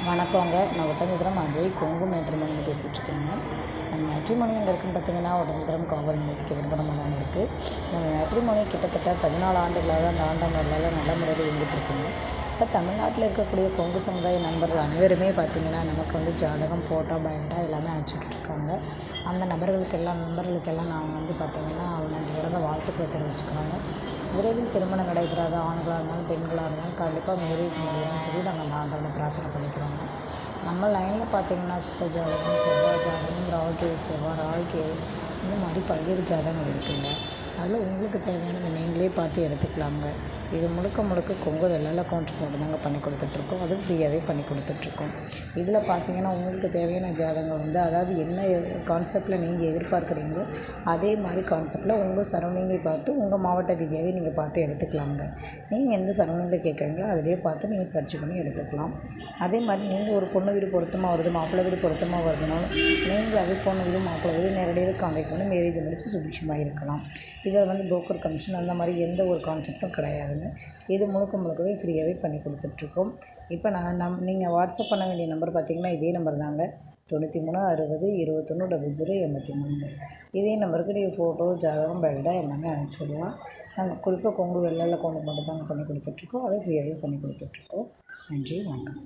வணக்கங்க. நான் ஒட்டஞ்சத்திரம் அஜய் கொங்கு மேட்ரிமோனியில் பேசிகிட்ருக்கேங்க. நம்ம மேட்ரிமோனி எங்கே இருக்குதுன்னு பார்த்தீங்கன்னா, ஒட்டஞ்சத்திரம் காவல் நிலையத்துக்கு எதிர்ப்புறமாக தான் இருக்குது. நம்ம மேட்ரிமோனி கிட்டத்தட்ட 14 ஆண்டுகளாக அந்த ஆண்டவர்களால் நல்ல முறையில் இயங்கிட்டுருக்குங்க. இப்போ தமிழ்நாட்டில் இருக்கக்கூடிய கொங்கு சமுதாய நண்பர்கள் அனைவருமே பார்த்திங்கன்னா, நமக்கு வந்து ஜாதகம், ஃபோட்டோ, பயோடா எல்லாமே அனுப்பிச்சுட்ருக்காங்க. அந்த நண்பர்களுக்கெல்லாம் நாங்கள் பார்த்திங்கன்னா அவங்களோட வாழ்த்துக்களை தெரிவிச்சுக்கிறாங்க. விரைவில் திருமணம் நடைபெறாத ஆண்களாக இருந்தாலும் பெண்களாக இருந்தாலும் கண்டிப்பாக மேரேஜ் முடியும்னு சொல்லி நாங்கள் ஆண்டவனை பிரார்த்தனை பண்ணிக்கிறோங்க. நம்ம லைனில் பார்த்திங்கன்னா சுத்த ஜாதகம், செவ்வாய் ஜாதகம், ராகு இந்த மாதிரி பல்வேறு ஜாதகங்கள் இருக்குதுங்க. அதில் உங்களுக்கு தேவையானதை நீங்களே பார்த்து எடுத்துக்கலாங்க. இது முழுக்க கொங்கு வெள்ளாள கவுண்ட்ருக்கு மட்டும்தாங்க பண்ணி கொடுத்துட்ருக்கோம். அதுவும் ஃப்ரீயாகவே பண்ணி கொடுத்துட்ருக்கோம். இதில் பார்த்திங்கன்னா உங்களுக்கு தேவையான ஜாதகங்கள் வந்து அதாவது என்ன கான்செப்டில் நீங்கள் எதிர்பார்க்குறீங்களோ அதே மாதிரி கான்செப்டில் உங்கள் சரௌண்டிங்கை பார்த்து உங்கள் மாவட்ட ரீதியாகவே நீங்கள் பார்த்து எடுத்துக்கலாங்க. நீங்கள் எந்த சரௌண்டிங்கில் கேட்குறீங்களோ அதிலே பார்த்து நீங்கள் சர்ச் பண்ணி எடுத்துக்கலாம். அதே மாதிரி நீங்கள் ஒரு பொண்ணு வீடு பொருத்தமாக வருது, மாப்பிள்ளை வீடு பொருத்தமாக வருதுனாலும் நீங்கள் அதே பொண்ணு வீடு மாப்பிள்ளை வீடு நேரடியாக கான்டாக்ட் பண்ணி மேரேஜ் முடித்து சுபிட்சமாக இருக்கலாம். இதில் வந்து புரோக்கர் கமிஷன் அந்த மாதிரி எந்த ஒரு கான்செப்டும் கிடையாதுங்க. இது முழுக்கவே ஃப்ரீயாகவே பண்ணி கொடுத்துட்ருக்கோம். இப்போ நீங்கள் வாட்ஸ்அப் பண்ண வேண்டிய நம்பர் பார்த்திங்கன்னா இதே நம்பர் தாங்க, 93 60 21 00 83. இதே நம்பருக்கு நீங்கள் ஃபோட்டோ, ஜாதகம், பயோடா எல்லாமே அனுப்பிச்சுடலாம். நாங்கள் குறிப்பாக கொங்கு வெள்ளாள கவுண்ட் மட்டும் தாங்க பண்ணி கொடுத்துட்ருக்கோம். அதை ஃப்ரீயாகவே பண்ணி கொடுத்துட்ருக்கோம். நன்றி, வணக்கம்.